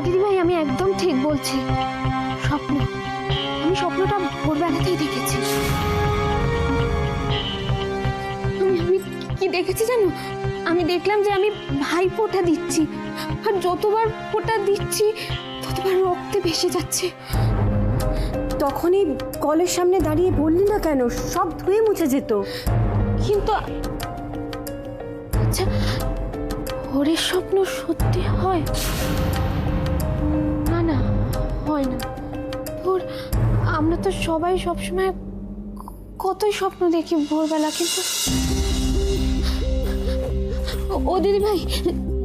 দিদিভাই, আমি একদম ঠিক বলছি। স্বপ্ন, আমি স্বপ্নটা ভোরবেলাতেই দেখেছি। আমি কি দেখেছি জানো? আমি দেখলাম যে আমি ভাই ফোঁটা দিচ্ছি, আর যতবার ফোঁটা দিচ্ছি ততবার রক্তে ভেসে যাচ্ছে। তখনই কলের সামনে দাঁড়িয়ে বললি না কেন? সব ধুয়ে মুছে যেত। কিন্তু আচ্ছা, ভোরের স্বপ্ন সত্যি হয়? না না, হয় না। ভোর, আমরা তো সবাই সবসময় কতই স্বপ্ন দেখি ভোরবেলা, কিন্তু ও দিদিভাই,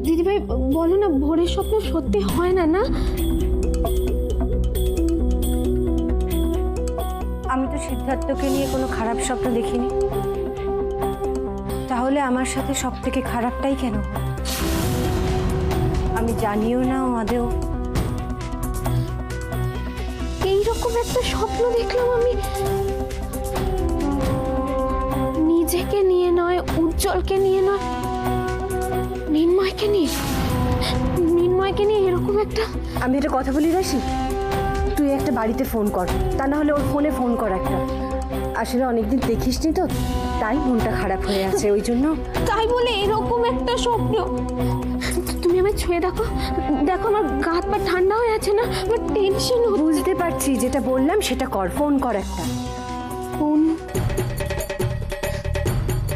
দিদিভাই বলো না, ভোরের স্বপ্ন সত্যি হয় না? না, আমি তো সিদ্ধার্থকে নিয়ে কোনো খারাপ স্বপ্ন দেখিনি, তাহলে আমার সাথে সব থেকে খারাপটাই কেন? আমি জানিও না ও আদেও। এইরকম একটা স্বপ্ন দেখলাম আমি, নিজেকে নিয়ে নয়, উজ্জ্বলকে নিয়ে নয়, মৃন্ময়কে নিয়ে, মৃন্ময়কে নিয়ে এরকম একটা। আমি একটা কথা বলি রাশি, তুই একটা বাড়িতে ফোন কর, তা না হলে ওর ফোনে ফোন কর একটা। আসলে অনেকদিন দেখিসনি তো, তাই মনটা খারাপ হয়ে আছে, ওই জন্য। তাই বলে এরকম একটা স্বপ্ন? তুমি আমায় ছুঁয়ে দেখো, দেখো আমার গা হাত পা ঠান্ডা হয়ে আছে না, আমার টেনশন হচ্ছে। বুঝতে পারছি, যেটা বললাম সেটা কর, ফোন কর একটা। ফোন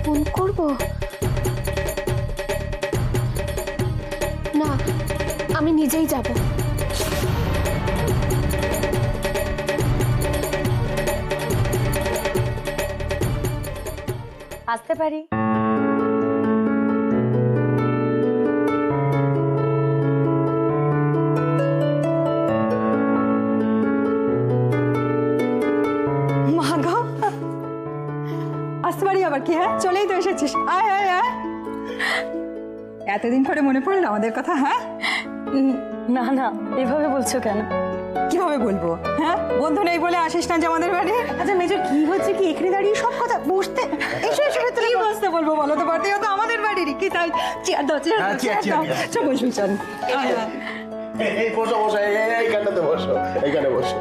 ফোন করবো? না, আমি নিজেই যাব। আসতে পারি? মা গো, আসতে পারি আবার কি? হ্যাঁ, চলেই তো এসেছিস, আয় আয় আয়। এতদিন পরে মনে পড়লো আমাদের কথা? হ্যাঁ, না না, এভাবে বলছো কেন? কিভাবে বলবো? হ্যাঁ, বন্ধু নেই বলে আসিস না যে আমাদের বাড়ি? আচ্ছা মেজর, কি হচ্ছে কি? এখানে দাঁড়িয়ে সব কথা বসতে, এসো এসো ভেতরে কি বসতে বলবো বলো তো? বাড়িও তো আমাদের বাড়িরই, কি তাই? চেয়ার দাও, চেয়ার দাও, চেয়ার দাও। চল বসবি, চল। আয়, আয়। এই বসো বসো, এইখানটাতে বসো, এইখানে বসো।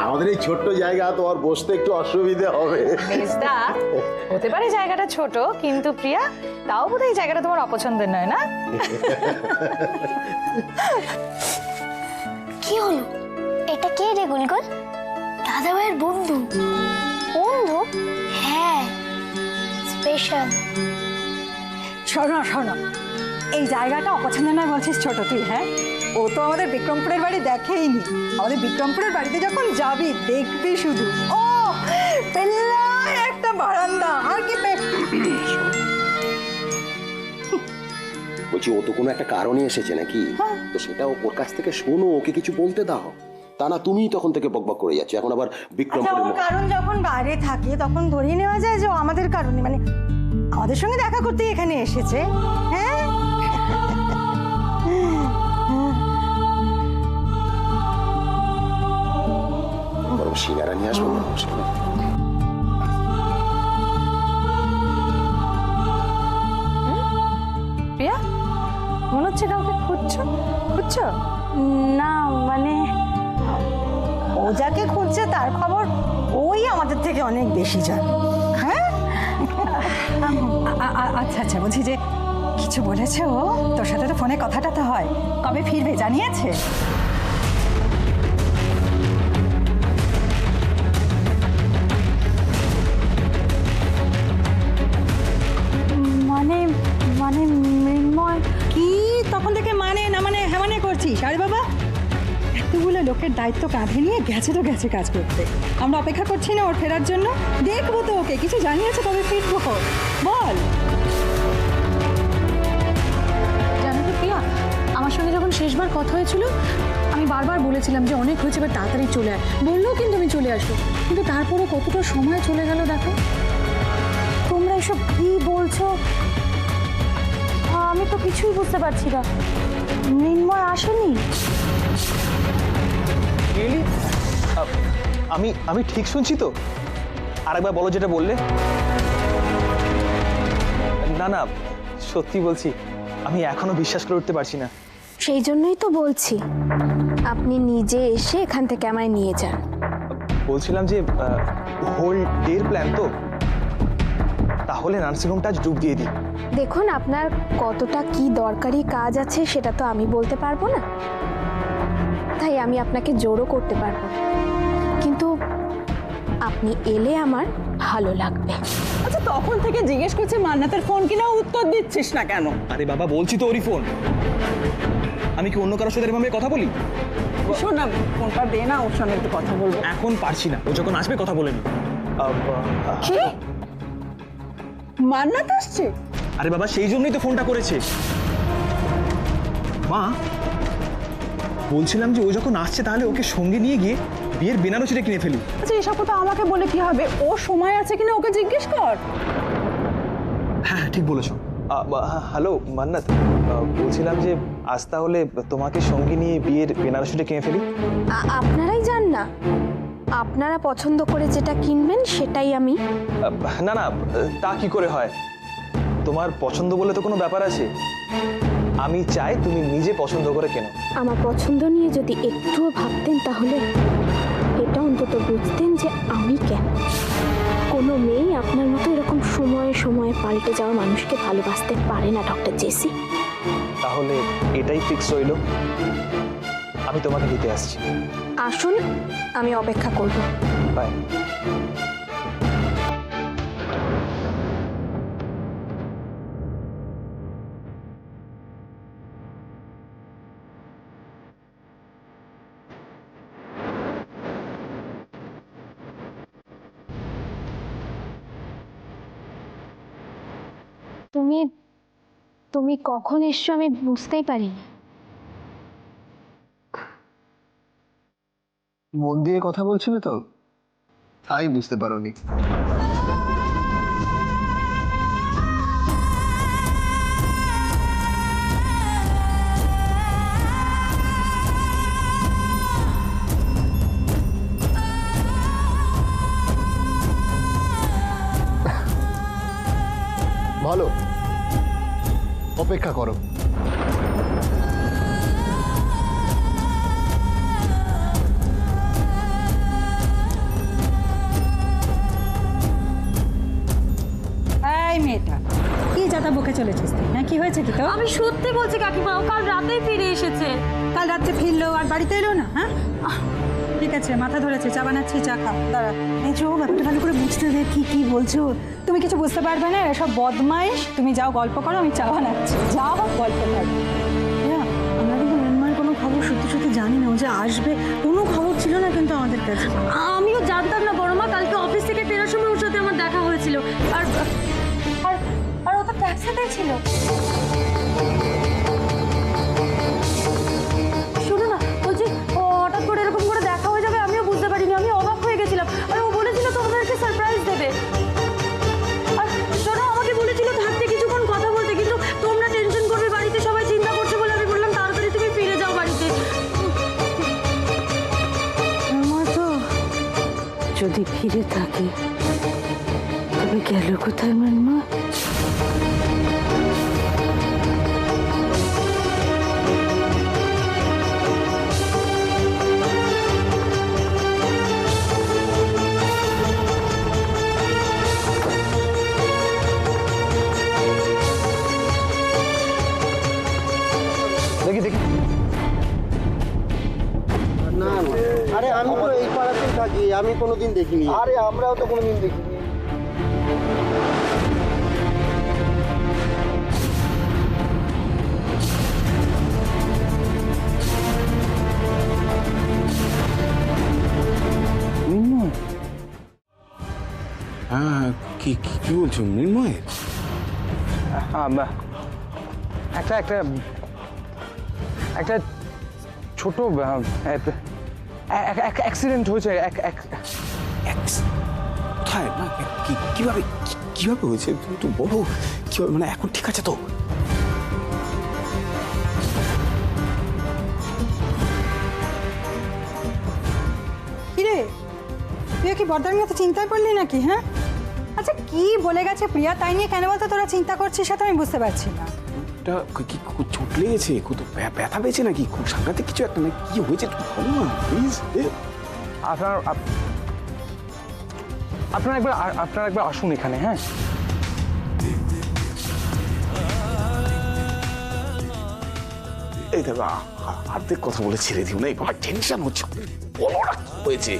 আমাদের এই ছোট্ট জায়গা, তোমার বসতে একটু অসুবিধে হবে। মেজদা, হতে পারে জায়গাটা ছোট, কিন্তু প্রিয়া, তাও বোধহয় এই জায়গাটা তোমার অপছন্দের নয়, না? কি হলো? এটা কে রে গুলগুল? দাদা ভাইয়ের বন্ধু। বন্ধু? হ্যাঁ, স্পেশাল। শোনো শোনো, এই জায়গাটা অপছন্দ নয় বলছিস ছোট তুই? হ্যাঁ, ও তো আমাদের বিক্রমপুরের বাড়ি দেখেইনি। আমাদের বিক্রমপুরের বাড়িতে যখন যাবি দেখবি শুধু ও পেল্লায় একটা বারান্দা, আর কি বলছি, ও তো কোনো একটা কারণে এসেছে নাকি? তো সেটা ওর কাছ থেকে শোনো, ওকে কিছু বলতে দাও। তা না তুমি তখন থেকে বকবক করে যাচ্ছ, এখন আবার বিক্রমপুরের কারণ যখন বাইরে থাকে তখন ধরিয়ে নেওয়া যায় যে ও আমাদের কারণে, মানে আমাদের সঙ্গে দেখা করতে এখানে এসেছে। হ্যাঁ, বরং সিঙ্গারা নিয়ে আসবো। প্রিয়া, মনে হচ্ছে কাউকে খুঁজছো খুঁজছো? না মানে ও যাকে খুঁজছে তার খবর ওই আমাদের থেকে অনেক বেশি জানে। হ্যাঁ, আচ্ছা আচ্ছা, বলছি যে কিছু বলেছে ও তোর সাথে? তো ফোনে কথাটা তো হয়, কবে ফিরবে জানিয়েছে? মানে মানে মৃন্ময় কি তখন থেকে মানে না মানে হ্যাঁ মানে করছিস? আরে বাবা, এতগুলো লোকের দায়িত্ব কাঁধে নিয়ে গেছে তো গেছে কাজ করতে, আমরা অপেক্ষা করছি না ওর ফেরার জন্য? দেখবো তো ওকে, কিছু জানিয়েছে কবে ফিরবো বল। জানো তো প্রিয়া, আমার সঙ্গে যখন শেষবার কথা হয়েছিল, আমি বারবার বলেছিলাম যে অনেক হয়েছে, এবার তাড়াতাড়ি চলে আয়। বললেও কিন্তু আমি চলে আসবো, কিন্তু তারপরে কতটা সময় চলে গেল দেখো। তোমরা এসব কি বলছো? আমি তো কিছুই বুঝতে পারছি না। মৃন্ময় আসেনি? আমি আমি ঠিক শুনছি তো? আরেকবার বলো যেটা বললে। না না, সত্যি বলছি, আমি এখনো বিশ্বাস করে উঠতে পারছি না। সেই জন্যই তো বলছি আপনি নিজে এসে এখান থেকে আমায় নিয়ে যান। বলছিলাম যে হোল ডের প্ল্যান তো, তাহলে নার্সিংহোমটা আজ ডুব দিয়ে দিই। দেখুন আপনার কতটা কি দরকারি কাজ আছে সেটা তো আমি বলতে পারবো না, তাই আমি আপনাকে জোরও করতে পারবো না। কিন্তু আপনি এলে আমার ভালো লাগবে। আচ্ছা তখন থেকে জিজ্ঞেস করছে মান্নাতের ফোন কিনা, উত্তর দিচ্ছিস না কেন? আরে বাবা বলছি তো ওরই ফোন, আমি কি অন্য কারোর সাথে এরকম কথা বলি? শোন না, ফোনটা দে না, ওর সঙ্গে একটু কথা বলবো। এখন পারছি না, ও যখন আসবে কথা বলে নি। কি মান্নাত আসছে? আরে বাবা সেই জন্যই তো ফোনটা করেছে। মা বলছিলাম যে ও যখন আসছে তাহলে ওকে সঙ্গে নিয়ে গিয়ে বিয়ের বেনারসিটা কিনে ফেলি। আচ্ছা এসব কথা আমাকে বলে কি হবে? ও সময় আছে কিনা ওকে জিজ্ঞেস কর। হ্যাঁ ঠিক বলেছো। হ্যালো মান্নাত, বলছিলাম যে আজ তাহলে তোমাকে সঙ্গে নিয়ে বিয়ের বেনারসিটা কিনে ফেলি। আপনারাই যান না, আপনারা পছন্দ করে যেটা কিনবেন সেটাই আমি। না না, তা কি করে হয়? তোমার পছন্দ বলে তো কোনো ব্যাপার আছে। আমি চাই তুমি নিজে পছন্দ করে কেনো। আমার পছন্দ নিয়ে যদি একটুও ভাবতেন তাহলে এটা অন্তত বুঝতেন যে আমি কেন। কোনো মেয়েই আপনার মতো এরকম সময়ে সময়ে পাল্টে যাওয়া মানুষকে ভালোবাসতে পারে না ডক্টর জেসি। তাহলে এটাই ফিক্স রইল, আমি তোমাকে নিতে আসছি। আসুন, আমি অপেক্ষা করব। বাই। তুমি কখন এসছো আমি বুঝতেই পারিনি। মন দিয়ে কথা বলছিলে তো, তাই বুঝতে পারোনি। ভালো, অপেক্ষা করো। এই মেয়েটা কি যাতা বকে চলেছিস তুই? না কি হয়েছে কি তো? আমি সত্যি বলছি কাকিমা, ও কাল রাতেই ফিরে এসেছে। কাল রাত্রে ফিরলো আর বাড়িতে এলো না? হ্যাঁ ঠিক আছে, মাথা ধরেছে, চা বানাচ্ছি, চা খা। দাঁড়া, এই যে ব্যাপারটা ভালো করে বুঝতে দে, কি কি বলছো। তুমি কিছু বুঝতে পারবে না, এসব বদমাইশ। তুমি যাও গল্প করো, আমি চা বানাচ্ছি। যাও গল্প করো। আমরা কিন্তু মেনমার কোনো খবর সত্যি সত্যি জানি না, ও যে আসবে কোনো খবর ছিল না কিন্তু আমাদের কাছে। আমিও জানতাম না বড় মা, কালকে অফিস থেকে ফেরার সময় ওর সাথে আমার দেখা হয়েছিল। আর আর ও তো ট্যাক্সিতেই ছিল। শুনো না, বলছি ও হঠাৎ করে এরকম করে দেখা হয়ে যাবে আমিও বুঝতে পারিনি, আমি অবাক হয়ে গেছিলাম। আর ও বলেছিল তোমাদেরকে সারপ্রাইজ দেবে। আর শোনো, আমাকে বলেছিল থাকতে কিছুক্ষণ কথা বলতে, কিন্তু তোমরা টেনশন করবে, বাড়িতে সবাই চিন্তা করছে বলে আমি বললাম তাড়াতাড়ি তুমি ফিরে যাও বাড়িতে। আমার তো যদি ফিরে থাকে তবে গেল কোথায় মানমা? দেখি দেখি। না না, আরে আমি তো এই পাড়াতেই থাকি, আমি কোনোদিন দেখিনি। আরে আমরাও তো কোনোদিন দেখিনি। হ্যাঁ, কি কি কি বলছো মৃন্ময়? একটা একটা একটা ছোট অ্যাক্সিডেন্ট হয়েছে। কোথায় না কিভাবে কিভাবে হয়েছে একটু বলো, কিভাবে, মানে এখন ঠিক আছে তো? কিরে, তুই কি বর্দার মতো চিন্তায় পড়লি নাকি? হ্যাঁ আচ্ছা, কি বলে গেছে প্রিয়া তাই নিয়ে কেন বলতো তোরা চিন্তা করছিস সেটা আমি বুঝতে পারছি না। একটা কি খুব চোট লেগেছে, খুব ব্যথা পেয়েছে নাকি, খুব সাংঘাতিক কিছু একটা নাকি, কি হয়েছে একটু বলো না প্লিজ। আপনারা একবার আসুন এখানে। হ্যাঁ, এই দেখো অর্ধেক কথা বলে ছেড়ে দিও না, এই বাবা টেনশন হচ্ছে, বলো না কি হয়েছে।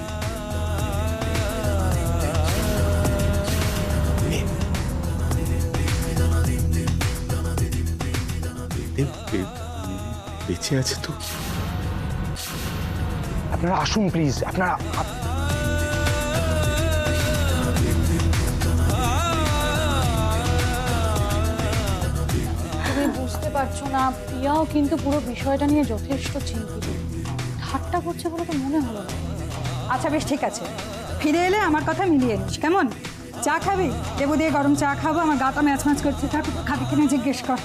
বেঁচে আছে তো? আপনারা আসুন প্লিজ, আপনারা। তুমি বুঝতে পারছো না, প্রিয়াও কিন্তু পুরো বিষয়টা নিয়ে যথেষ্ট চিন্তিত। ঠাট্টা করছে বলে তো মনে হলো না। আচ্ছা বেশ ঠিক আছে, ফিরে এলে আমার কথা মিলিয়ে নিস কেমন? চা খাবি? লেবু দিয়ে গরম চা খাবো, আমার গাটা ম্যাচ ম্যাচ করছে। খাবি কিনে জিজ্ঞেস কর।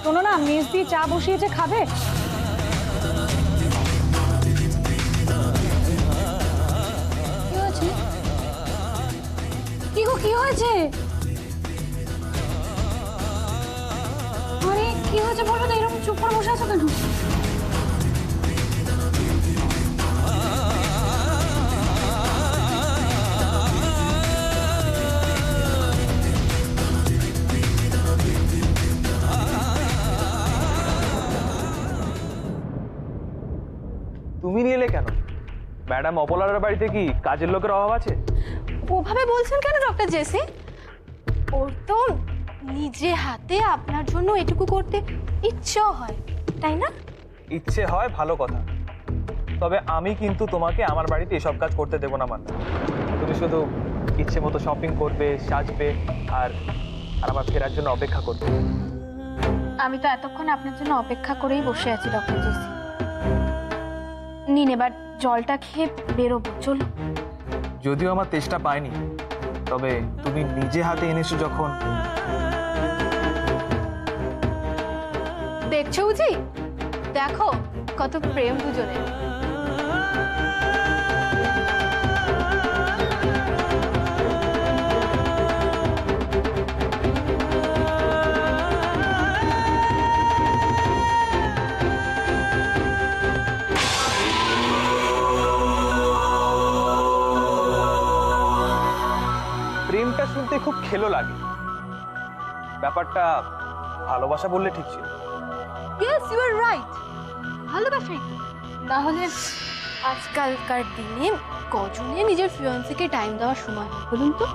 শোনো না, মেজ দিয়ে চা বসিয়েছে, খাবে? কি হয়েছে? কি গো, কি হয়েছে? আরে কি হয়েছে বলো তো, এরকম চুপ করে বসে আছো কেন? তুমি নিয়ে এলে কেন? ম্যাডাম অপলার বাড়িতে কি কাজের লোকের অভাব আছে? ওভাবে বলছেন কেন ডক্টর জেসি? ওর তো নিজে হাতে আপনার জন্য এটুকু করতে ইচ্ছেও হয়, তাই না? ইচ্ছে হয় ভালো কথা, তবে আমি কিন্তু তোমাকে আমার বাড়িতে এসব কাজ করতে দেবো না। মানে তুমি শুধু ইচ্ছে মতো শপিং করবে, সাজবে, আর আমার ফেরার জন্য অপেক্ষা করবে। আমি তো এতক্ষণ আপনার জন্য অপেক্ষা করেই বসে আছি ডক্টর জেসি। নিন এবার জলটা খেয়ে বেরোবো, চলো। যদিও আমার তেষ্টা পায়নি, তবে তুমি নিজে হাতে এনেছো যখন। দেখছো বুঝি, দেখো কত প্রেম দুজনে। প্রেমটা শুনতে খুব খেলো লাগে, ব্যাপারটা ভালোবাসা বললে ঠিক ছিল। ইয়েস, ইউ আর রাইট, ভালোবাসাই তো। না হলে আজকালকার দিনে কজনে নিজের ফিয়ান্সিকে টাইম দেওয়ার সময় হয় বলুন তো?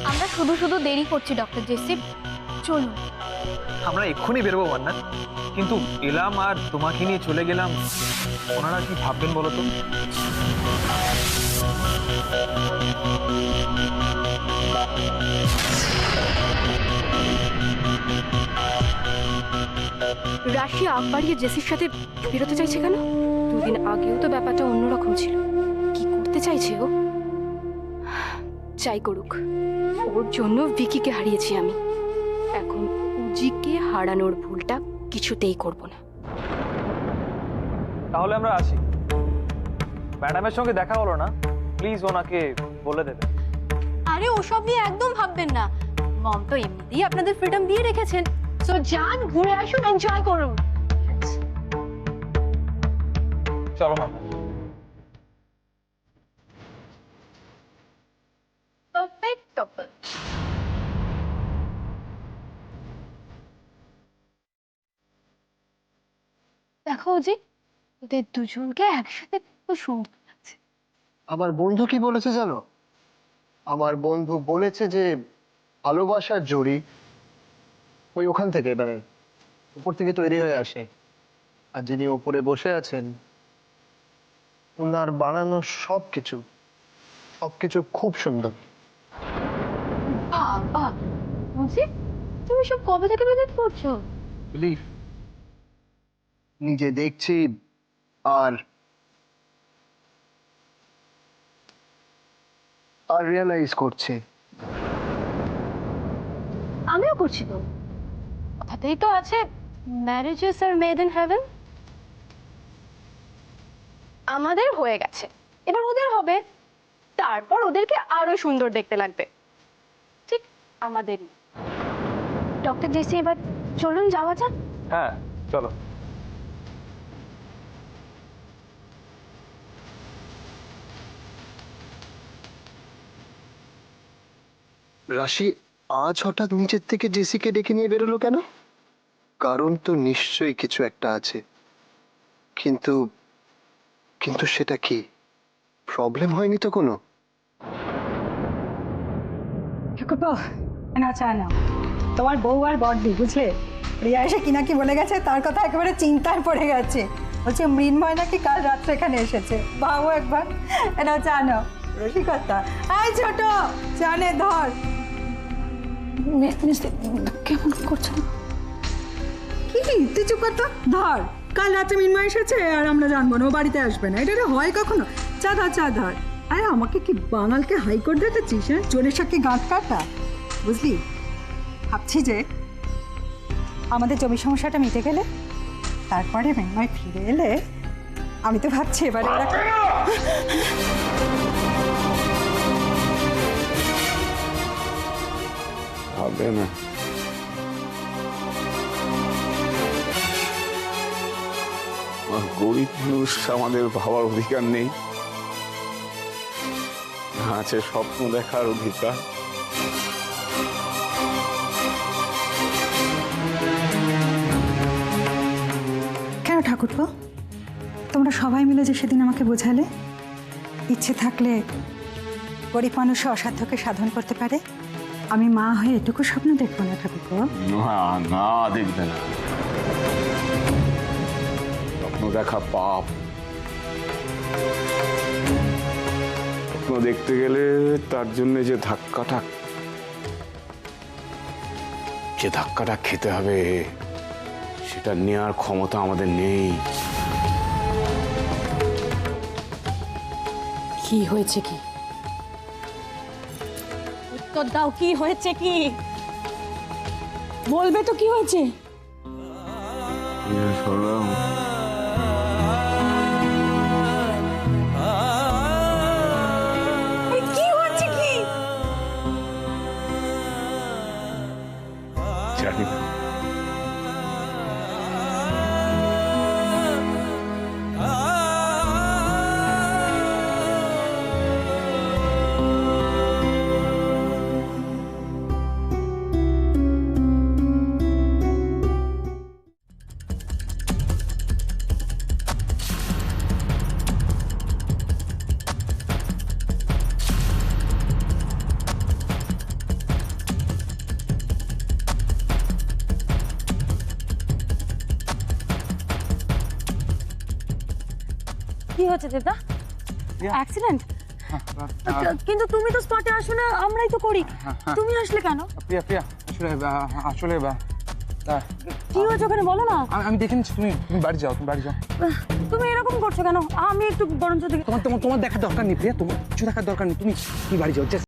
আমরা শুধু শুধু দেরি করছি ডক্টর জেসি, চলুন। আমরা এক্ষুনি বেরোবো মান্নাত, কিন্তু এলাম আর তোমাকে নিয়ে চলে গেলাম, ওনারা কি ভাববেন বলো তো? রাশি আগ বাড়িয়ে জেসির সাথে বেরোতে চাইছে কেন? দুদিন আগেও তো ব্যাপারটা অন্যরকম ছিল। কি করতে চাইছে ও? যাই করুক, ওর জন্য ভিকিকে হারিয়েছি আমি। এখন উজিকে হারানোর ভুলটা কিছুতেই করব না। তাহলে আমরা আসি। ম্যাডামের সঙ্গে দেখা হলো না, প্লিজ ওনাকে বলে দেবে। আরে ওসব নিয়ে একদম ভাববেন না, মম তো এমনিতেই আপনাদের ফ্রিডম দিয়ে রেখেছেন। সো যান, ঘুরে আসুন, এনজয় করুন। চলো মা। Perfect couple. দেখো জি, ওদের দুজনকে একসাথে খুব সুন্দর লাগছে। আমার বন্ধু কি বলেছে জানো? আমার বন্ধু বলেছে যে ভালোবাসার জড়ি ওই ওখান থেকে, মানে উপর থেকে তৈরি হয়ে আসে, আর যিনি উপরে বসে আছেন ওনার বানানো সবকিছু খুব সুন্দর। বাবা বুঝি, তুমি সব কবে থেকে ভিজিট করছো? বিলিভ, নিজে দেখছি আর রিয়েলাইজ করছি। আমিও করছি তো, কথাতেই তো আছে marriage is are made in heaven. আমাদের হয়ে গেছে, এবার ওদের হবে, তারপর ওদেরকে আরো সুন্দর দেখতে লাগবে, ঠিক আমাদেরই। ডক্টর জেসি, এবার চলুন যাওয়া যাক। হ্যাঁ চলো। রাশি আজ হঠাৎ নিচের থেকে জেসিকে ডেকে নিয়ে বেরোলো কেন? কারণ তো নিশ্চয়ই কিছু একটা আছে, কিন্তু কিন্তু সেটা কি? প্রবলেম হয়নি তো কোনো? ঠাকুরপো, না চা নাও। তোমার বউ আর বড়দি, বুঝলে, রিয়া এসে কি না কি বলে গেছে, তার কথা একেবারে চিন্তায় পড়ে গেছে। বলছে মৃন্ময় নাকি কাল রাত্রে এখানে এসেছে। ভাবো একবার। এটা চা নাও, রসিকতা। আয় ছোট, চা নে, ধর। কেমন করছো? কি তুই চুপ কর তো, ধর। কাল রাতে মৃন্ময় এসেছে আর আমরা জানবো না, ও বাড়িতে আসবে না, এটা হয় কখনো? চা ধর, চা ধর। আরে আমাকে কি বাঙালকে হাইকোর্ট দেখেছিস? হ্যাঁ, চোরের সাক্ষী গাঁট কাটা, বুঝলি? ভাবছি যে আমাদের জমি সমস্যাটা মিটে গেলে, তারপরে মৃন্ময় ফিরে এলে, আমি তো ভাবছি এবারে ওরা হবে না। গরিব মানুষ, আমাদের ভাবার অধিকার নেই, আছে স্বপ্ন দেখার অধিকার। কেন ঠাকুরপো, তোমরা সবাই মিলে যে সেদিন আমাকে বোঝালে, ইচ্ছে থাকলে গরিব মানুষও অসাধ্যকে সাধন করতে পারে, আমি মা হয়ে এটুকু স্বপ্ন দেখবো না ঠাকুরপো? না না, দেখবে না। স্বপ্ন দেখা পাপ। স্বপ্ন দেখতে গেলে তার জন্য যে ধাক্কাটা খেতে হবে, সেটা নেওয়ার ক্ষমতা আমাদের নেই। কি হয়েছে কি? উত্তর দাও, কি হয়েছে কি? বলবে তো কি হয়েছে? কি হচ্ছে কি? জানি না। কি হচ্ছে দেবদা? অ্যাক্সিডেন্ট? কিন্তু তুমি তো স্পটে আসো না, আমরাই তো করি। তুমি আসলে কেন? প্রিয়া প্রিয়া, আসলে কি হয়েছে ওখানে বলো না। আমি দেখে নিচ্ছি, তুমি বাড়ি যাও, তুমি বাড়ি যাও। তুমি এরকম করছো কেন? আমি একটু বরঞ্চ দেখি। তোমার দেখার দরকার নেই প্রিয়া, তোমার কিছু দেখার দরকার নেই, তুমি বাড়ি যাও। Just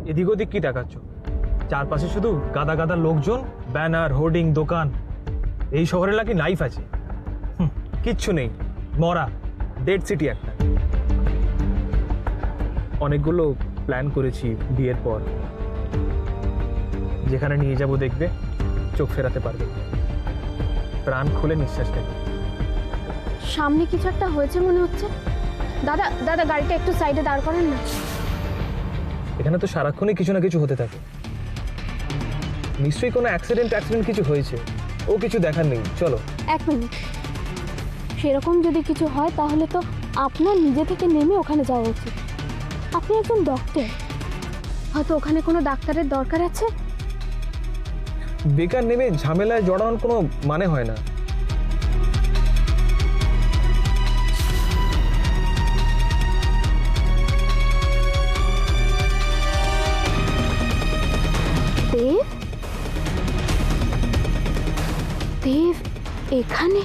এদিক ওদিক কি দেখাচ্ছ? চারপাশে শুধু গাদা গাদা লোকজন, ব্যানার, হোর্ডিং, দোকান। এই শহরে নাকি লাইফ আছে? কিচ্ছু নেই, মরা, ডেড সিটি একটা। অনেকগুলো প্ল্যান করেছি বিয়ের পর, যেখানে নিয়ে যাব দেখবে চোখ ফেরাতে পারবে, প্রাণ খুলে নিঃশ্বাস নেবে। সামনে কিছু একটা হয়েছে মনে হচ্ছে। দাদা দাদা গাড়িটা একটু সাইডে দাঁড় করেন না। এখানে তো সারাক্ষণই কিছু না কিছু হতে থাকে। নিশ্চয়ই কোনো অ্যাক্সিডেন্ট কিছু হয়েছে, ও কিছু দেখার নেই। চলো। 1 মিনিট, সেরকম যদি কিছু হয় তাহলে তো আপনার নিজে থেকে নেমে ওখানে যাওয়া উচিত। আপনি একজন ডক্টর, হয়তো ওখানে কোনো ডাক্তারের দরকার আছে। বেকার নেমে ঝামেলায় জড়ানোর কোনো মানে হয় না। দেব, দেব এখানে?